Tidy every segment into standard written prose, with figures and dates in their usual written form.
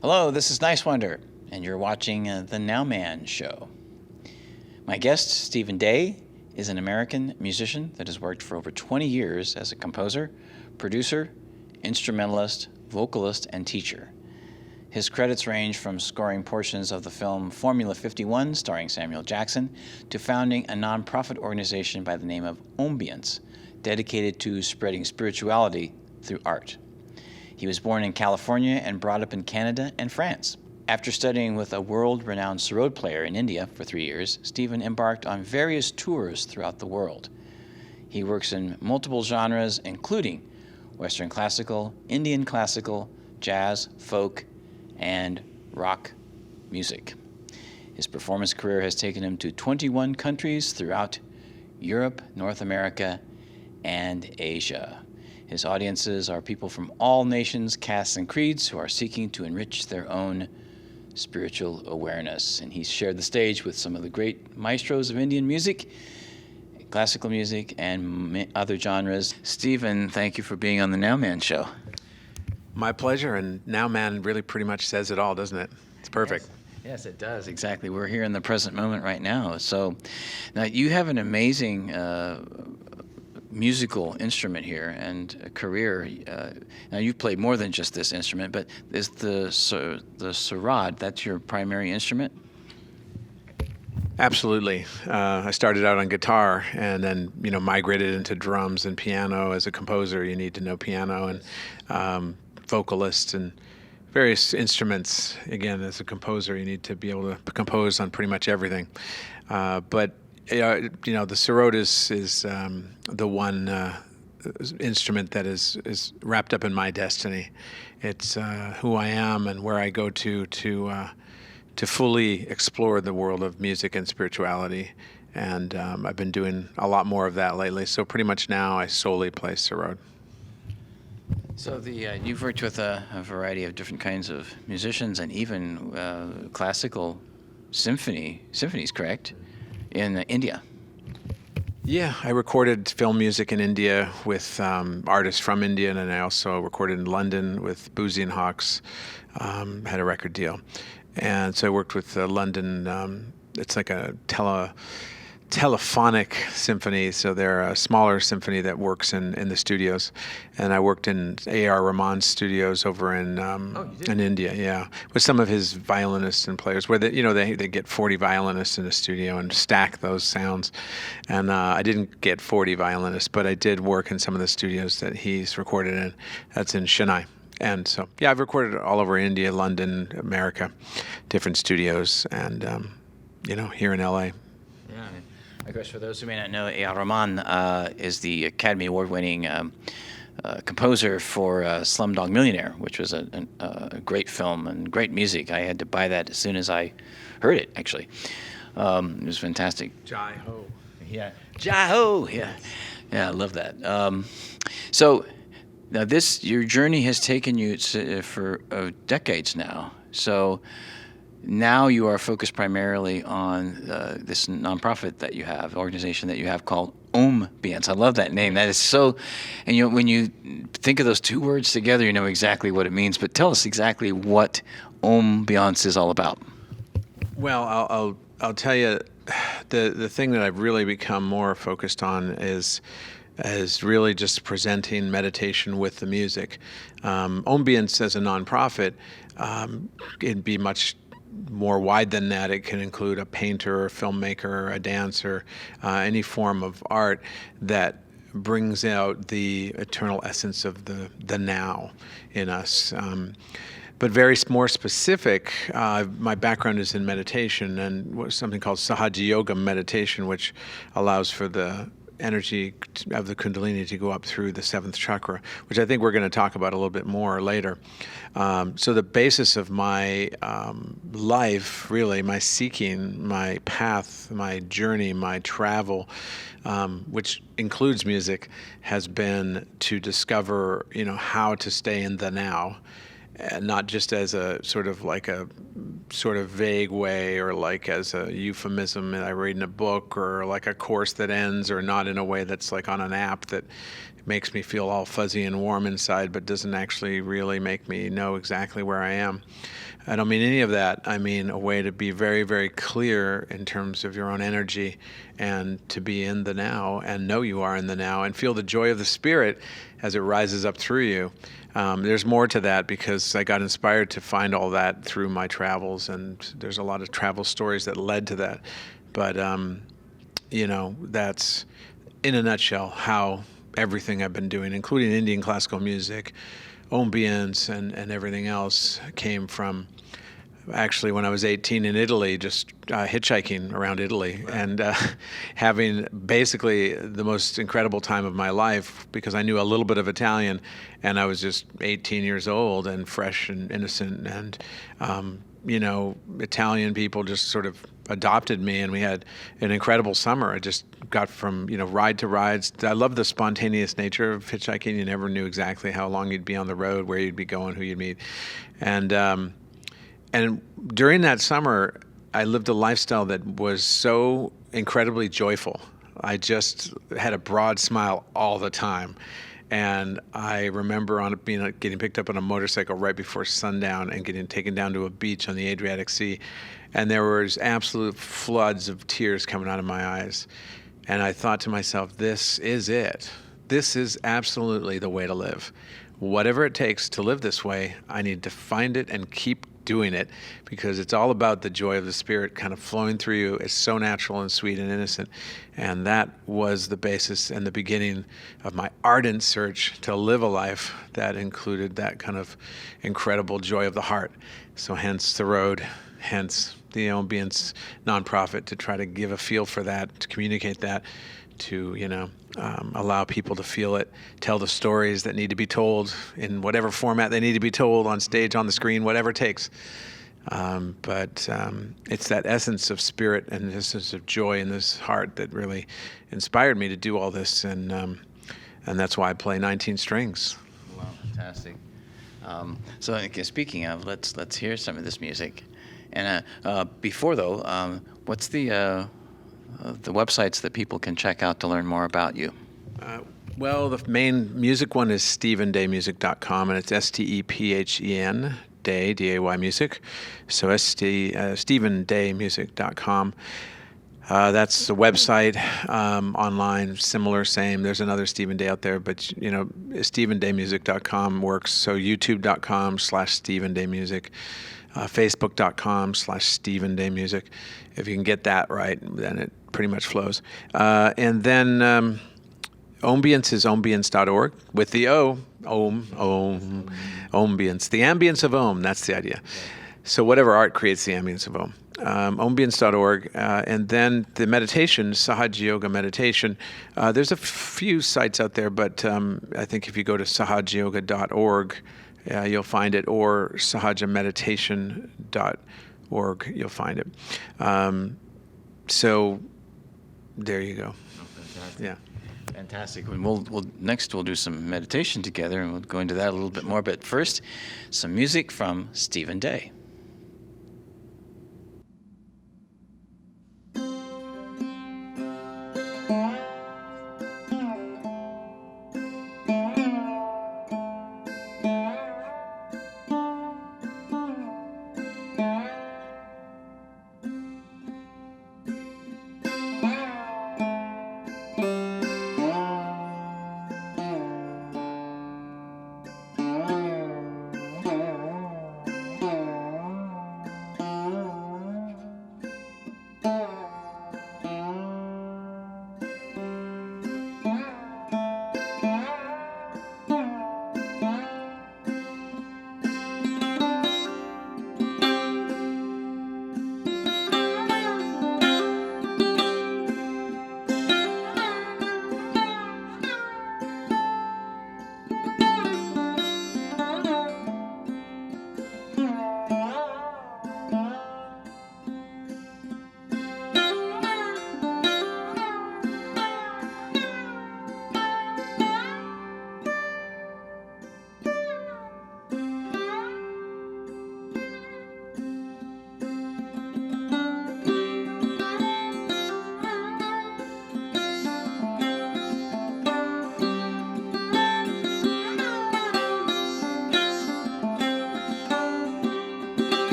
Hello, this is Niswander, and you're watching The Nowman Show. My guest, Stephen Day, is an American musician that has worked for over 20 years as a composer, producer, instrumentalist, vocalist, and teacher. His credits range from scoring portions of the film Formula 51, starring Samuel Jackson, to founding a nonprofit organization by the name of Ambience, dedicated to spreading spirituality through art. He was born in California and brought up in Canada and France. After studying with a world-renowned sarod player in India for 3 years, Stephen embarked on various tours throughout the world. He works in multiple genres, including Western classical, Indian classical, jazz, folk, and rock music. His performance career has taken him to 21 countries throughout Europe, North America, and Asia. His audiences are people from all nations, castes, and creeds who are seeking to enrich their own spiritual awareness. And he's shared the stage with some of the great maestros of Indian music, classical music, and other genres. Stephen, thank you for being on the Nowman Show. My pleasure, and Nowman really pretty much says it all, doesn't it? It's perfect. Yes, it does, exactly. We're here in the present moment right now. So now you have an amazing musical instrument here and a career. Now you've played more than just this instrument, but is the sarod, that's your primary instrument? Absolutely. I started out on guitar and then, migrated into drums and piano. As a composer, you need to know piano, and vocalist and various instruments. Again, as a composer, you need to be able to compose on pretty much everything. But the sarod is the one instrument that is wrapped up in my destiny. It's who I am and where I go to fully explore the world of music and spirituality. And I've been doing a lot more of that lately. So pretty much now I solely play sarod. So you've worked with a variety of different kinds of musicians and even classical symphonies, correct? In India. Yeah, I recorded film music in India with artists from India, and I also recorded in London with Boozy and Hawks, had a record deal. And so I worked with London, it's like a telephonic symphony, so they're a smaller symphony that works in the studios. And I worked in A.R. Rahman's studios over in India, yeah, with some of his violinists and players, where they get 40 violinists in a studio and stack those sounds. And I didn't get 40 violinists, but I did work in some of the studios that he's recorded in. That's in Chennai. And so, yeah, I've recorded all over India, London, America, different studios, and here in L.A. Yeah. Of course, for those who may not know, A.R. Rahman is the Academy Award-winning composer for Slumdog Millionaire, which was a great film and great music. I had to buy that as soon as I heard it, actually. It was fantastic. Jai Ho. Yeah. Jai Ho! Yeah. Yeah, I love that. So now your journey has taken you for decades now. So now you are focused primarily on this nonprofit that you have, organization that you have called Ambience. I love that name. That is so, and when you think of those two words together, you know exactly what it means. But tell us exactly what Ambience is all about. Well, I'll tell you, the thing that I've really become more focused on is really just presenting meditation with the music. Ambience as a nonprofit, it'd be much more wide than that. It can include a painter, a filmmaker, a dancer, any form of art that brings out the eternal essence of the now in us. But very more specific, my background is in meditation and something called Sahaja Yoga meditation, which allows for the energy of the Kundalini to go up through the Seventh Chakra, which I think we're going to talk about a little bit more later. So the basis of my life, really, my seeking, my path, my journey, my travel, which includes music, has been to discover, how to stay in the now, and not just as a sort of like a sort of vague way, or like as a euphemism that I read in a book, or like a course that ends, or not in a way that's like on an app that makes me feel all fuzzy and warm inside, but doesn't actually really make me know exactly where I am. I don't mean any of that. I mean a way to be very, very clear in terms of your own energy, and to be in the now and know you are in the now and feel the joy of the Spirit as it rises up through you. There's more to that, because I got inspired to find all that through my travels, and there's a lot of travel stories that led to that. But, that's in a nutshell how everything I've been doing, including Indian classical music, ambience, and everything else, came from actually when I was 18 in Italy, just hitchhiking around Italy, and having basically the most incredible time of my life, because I knew a little bit of Italian, and I was just 18 years old and fresh and innocent, and Italian people just sort of adopted me, and we had an incredible summer. I just got from ride to rides. I love the spontaneous nature of hitchhiking. You never knew exactly how long you'd be on the road, where you'd be going, who you'd meet, and during that summer, I lived a lifestyle that was so incredibly joyful. I just had a broad smile all the time. And I remember getting picked up on a motorcycle right before sundown and getting taken down to a beach on the Adriatic Sea. And there was absolute floods of tears coming out of my eyes. And I thought to myself, this is it. This is absolutely the way to live. Whatever it takes to live this way, I need to find it and keep doing it, because it's all about the joy of the Spirit kind of flowing through you. It's so natural and sweet and innocent. And that was the basis and the beginning of my ardent search to live a life that included that kind of incredible joy of the heart. So hence the road, hence the Ambience nonprofit, to try to give a feel for that, to communicate that, to allow people to feel it, tell the stories that need to be told in whatever format they need to be told, on stage, on the screen, whatever it takes. But it's that essence of Spirit and essence of joy in this heart that really inspired me to do all this, and that's why I play 19 strings. Wow, fantastic. So speaking of, let's hear some of this music. And before though, what's the websites that people can check out to learn more about you? Well, the main music one is StephenDayMusic.com, and it's STEPHEN, Day, D-A-Y Music. So StephenDayMusic.com. That's the website. Online, similar, same. There's another Stephen Day out there, but StephenDayMusic.com works. So YouTube.com/StephenDayMusic. Facebook.com/StephenDayMusic. If you can get that right, then it pretty much flows. And then Ambience is ambience.org with the O, Ambience. The ambience of Om, that's the idea. So whatever art creates the ambience of Om. Ambience.org. And then the meditation, Sahaja Yoga Meditation. There's a few sites out there, but I think if you go to sahajayoga.org, you'll find it, or sahajameditation.org, you'll find it. So there you go. Oh, fantastic. Yeah. Fantastic. Next we'll do some meditation together, and we'll go into that a little bit more. But first, some music from Stephen Day.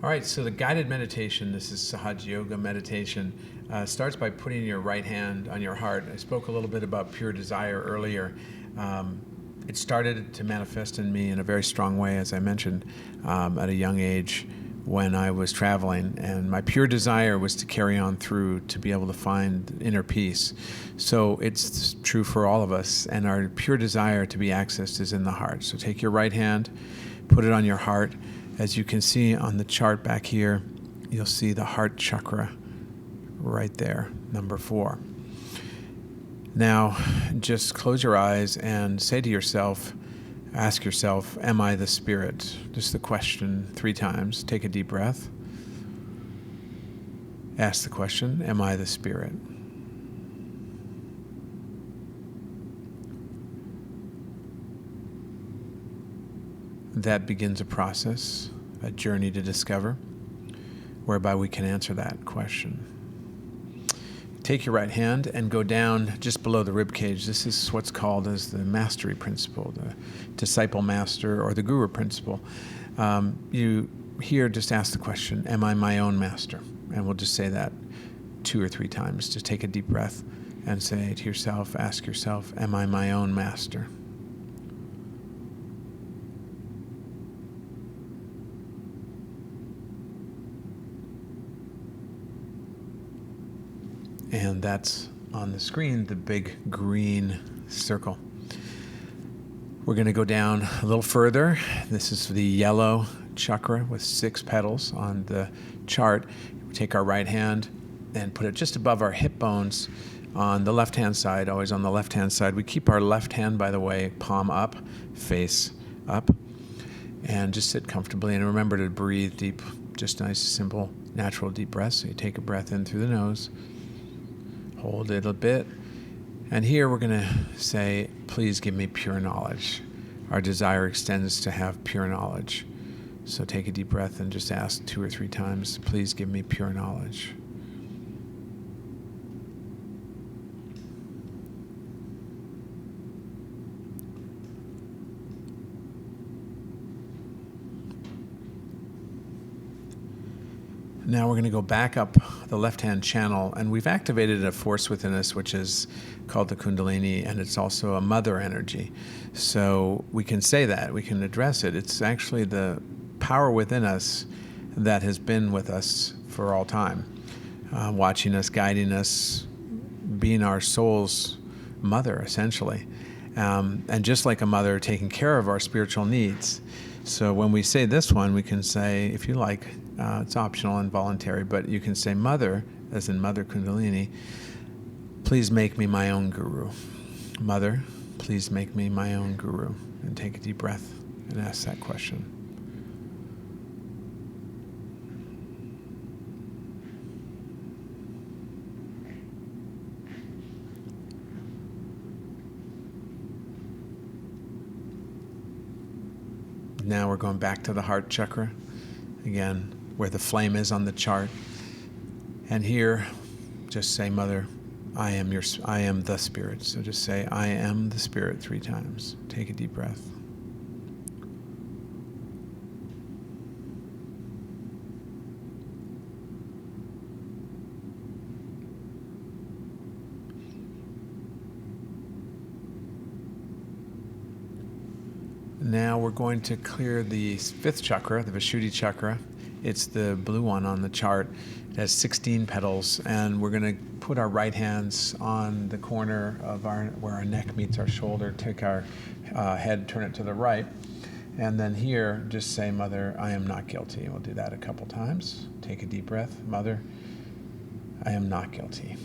All right, so the guided meditation, this is Sahaja Yoga meditation, starts by putting your right hand on your heart. I spoke a little bit about pure desire earlier. It started to manifest in me in a very strong way, as I mentioned, at a young age when I was traveling. And my pure desire was to carry on through, to be able to find inner peace. So it's true for all of us. And our pure desire to be accessed is in the heart. So take your right hand, put it on your heart. As you can see on the chart back here, you'll see the heart chakra right there, number 4. Now, just close your eyes and say to yourself, ask yourself, am I the spirit? Just the question 3 times. Take a deep breath. Ask the question, am I the spirit? That begins a process, a journey to discover, whereby we can answer that question. Take your right hand and go down just below the rib cage. This is what's called as the mastery principle, the disciple master or the guru principle. You here just ask the question, am I my own master? And we'll just say that 2 or 3 times. Just take a deep breath and say to yourself, ask yourself, am I my own master? And that's on the screen, the big green circle. We're going to go down a little further. This is the yellow chakra with 6 petals on the chart. We take our right hand and put it just above our hip bones on the left-hand side, always on the left-hand side. We keep our left hand, by the way, palm up, face up, and just sit comfortably. And remember to breathe deep, just nice, simple, natural deep breaths. So you take a breath in through the nose. Hold it a bit. And here we're going to say, please give me pure knowledge. Our desire extends to have pure knowledge. So take a deep breath and just ask 2 or 3 times, please give me pure knowledge. Now we're going to go back up the left-hand channel, and we've activated a force within us which is called the Kundalini, and it's also a mother energy. So we can say that, we can address it. It's actually the power within us that has been with us for all time, watching us, guiding us, being our soul's mother, essentially. And just like a mother, taking care of our spiritual needs. So when we say this one, we can say, if you like, it's optional and voluntary, but you can say Mother, as in Mother Kundalini, please make me my own guru. Mother, please make me my own guru. And take a deep breath and ask that question. Now we're going back to the heart chakra, again, where the flame is on the chart. And here, just say, Mother, I am the spirit. So just say, I am the spirit 3 times. Take a deep breath. Now we're going to clear the 5th chakra, the Vishuddhi chakra. It's the blue one on the chart. It has 16 petals, and we're going to put our right hands on the corner of where our neck meets our shoulder. Take our head, turn it to the right, and then here, just say, Mother, I am not guilty. And we'll do that a couple times. Take a deep breath. Mother, I am not guilty.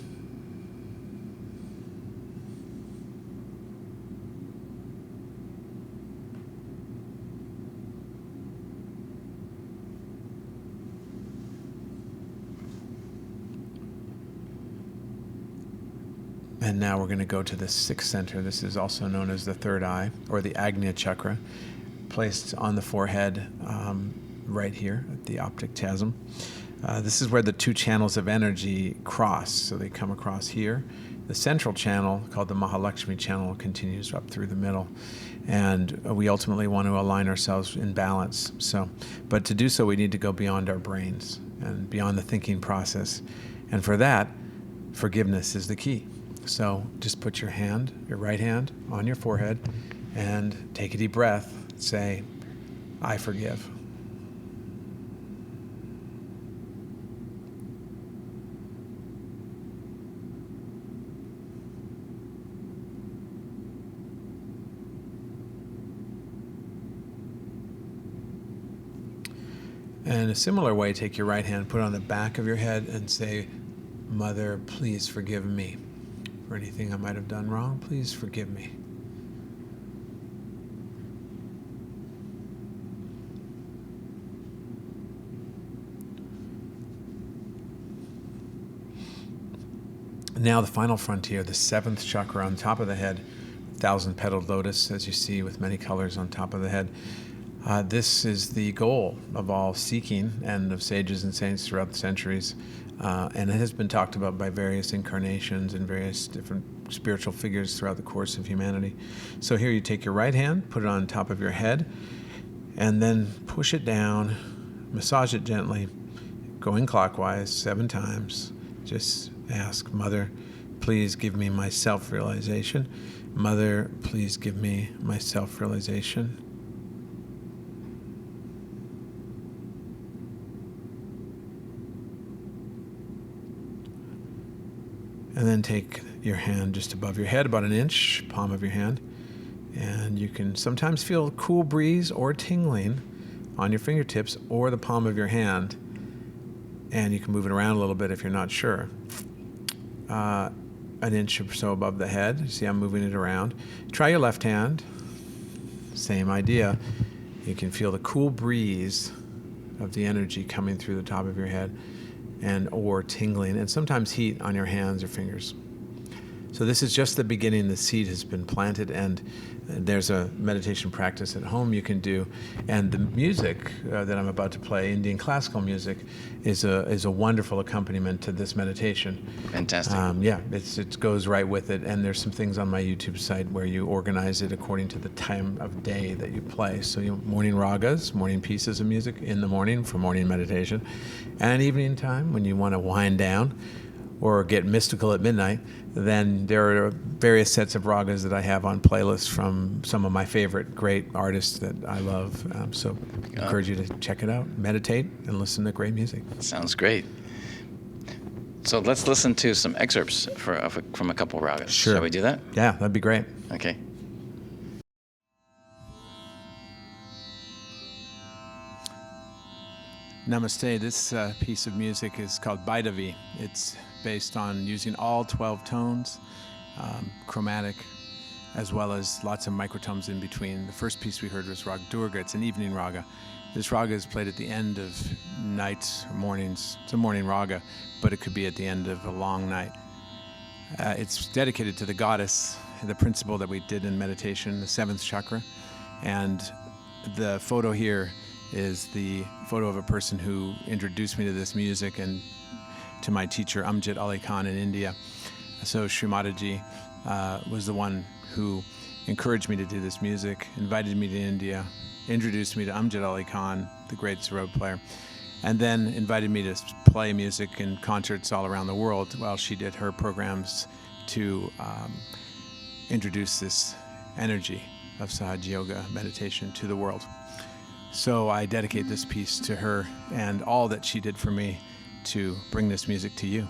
And now we're going to go to the 6th center. This is also known as the 3rd eye, or the Agnya chakra, placed on the forehead right here at the optic chiasm. This is where the 2 channels of energy cross. So they come across here. The central channel, called the Mahalakshmi channel, continues up through the middle. And we ultimately want to align ourselves in balance. But to do so, we need to go beyond our brains and beyond the thinking process. And for that, forgiveness is the key. So just put your right hand on your forehead and take a deep breath. Say, I forgive. And a similar way, take your right hand, put it on the back of your head and say, Mother, please forgive me for anything I might have done wrong. Please forgive me. Now the final frontier, the seventh chakra on top of the head, 1,000-petaled lotus, as you see, with many colors on top of the head. This is the goal of all seeking and of sages and saints throughout the centuries. And it has been talked about by various incarnations and various different spiritual figures throughout the course of humanity. So here you take your right hand, put it on top of your head, and then push it down, massage it gently, going clockwise 7 times. Just ask, Mother, please give me my self-realization. Mother, please give me my self-realization. And then take your hand just above your head, about an inch, palm of your hand, and you can sometimes feel a cool breeze or tingling on your fingertips or the palm of your hand, and you can move it around a little bit if you're not sure. An inch or so above the head. You see I'm moving it around. Try your left hand. Same idea. You can feel the cool breeze of the energy coming through the top of your head and or tingling, and sometimes heat on your hands or fingers. So this is just the beginning. The seed has been planted, and there's a meditation practice at home you can do. And the music that I'm about to play, Indian classical music, is a wonderful accompaniment to this meditation. Fantastic. Yeah, it goes right with it. And there's some things on my YouTube site where you organize it according to the time of day that you play. So morning ragas, morning pieces of music in the morning for morning meditation, and evening time when you want to wind down or get mystical at midnight, then there are various sets of ragas that I have on playlists from some of my favorite great artists that I love. So I encourage you to check it out, meditate, and listen to great music. Sounds great. So let's listen to some excerpts from a couple ragas. Sure. Shall we do that? Yeah, that'd be great. Okay. Namaste. This piece of music is called Bhairavi. It's based on using all 12 tones, chromatic, as well as lots of microtones in between. The first piece we heard was Raga Durga. It's an evening raga. This raga is played at the end of nights or mornings. It's a morning raga, but it could be at the end of a long night. It's dedicated to the goddess, the principle that we did in meditation, the 7th chakra. And the photo here is the photo of a person who introduced me to this music and to my teacher, Amjad Ali Khan in India. So Srimataji was the one who encouraged me to do this music, invited me to India, introduced me to Amjad Ali Khan, the great sarod player, and then invited me to play music in concerts all around the world while she did her programs to introduce this energy of Sahaja Yoga meditation to the world. So I dedicate this piece to her and all that she did for me to bring this music to you.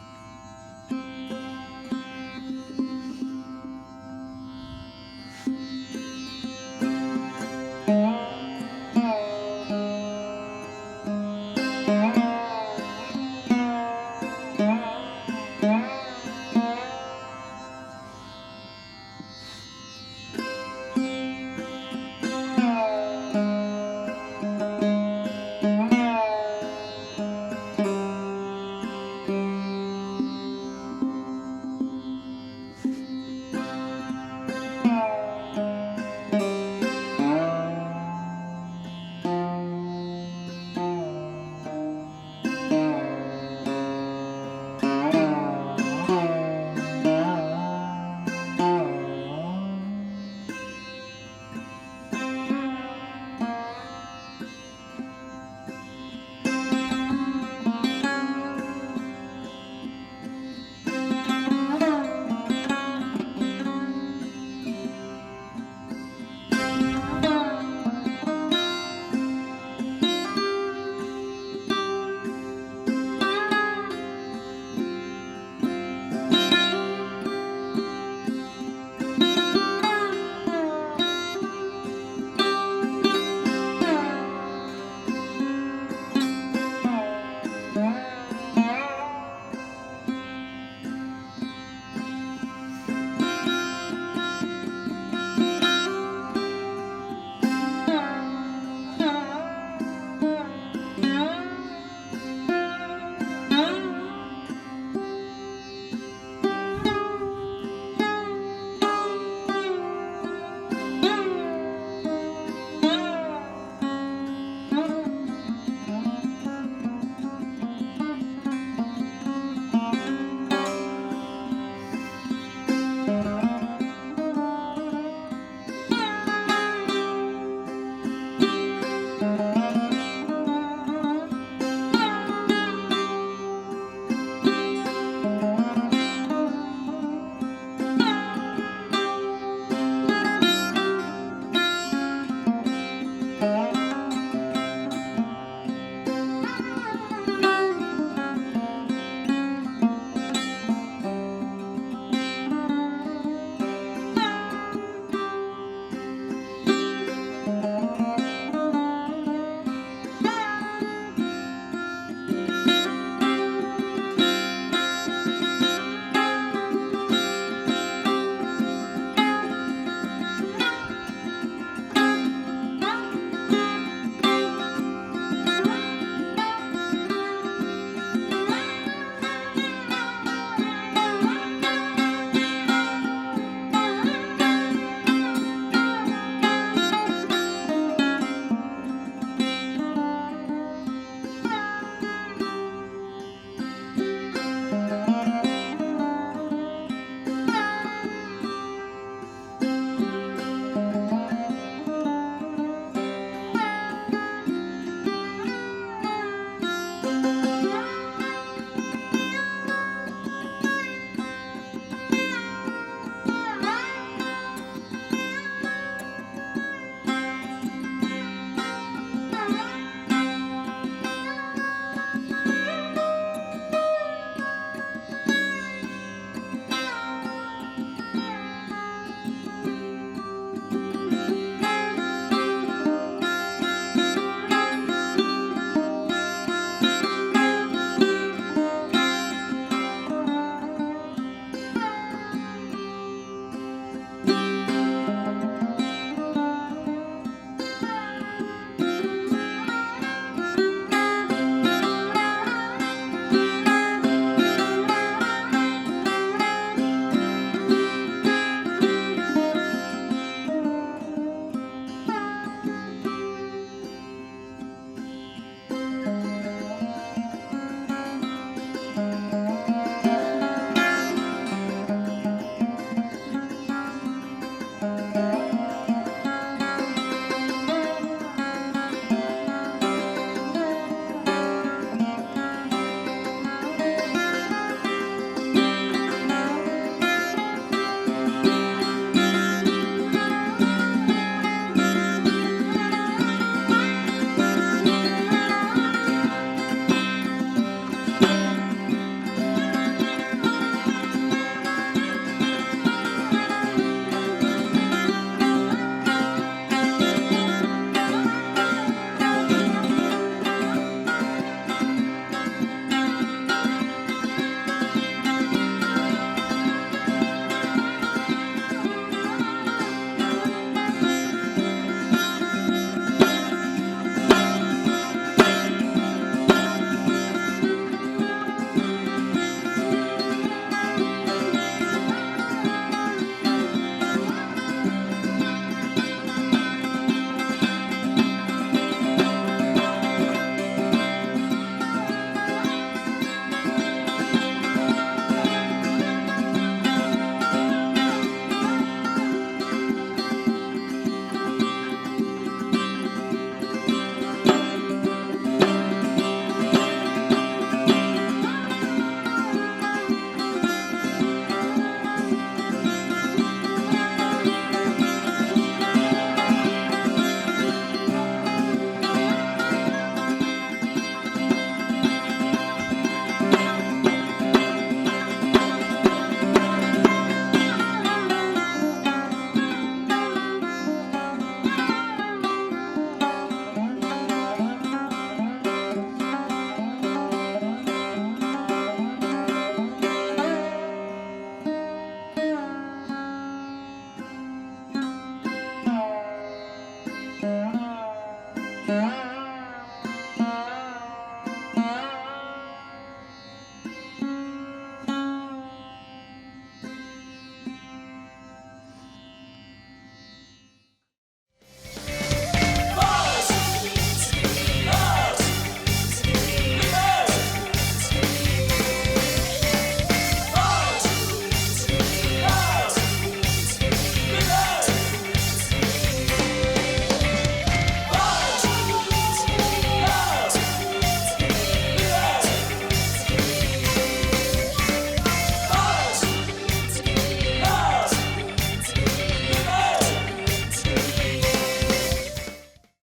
Thank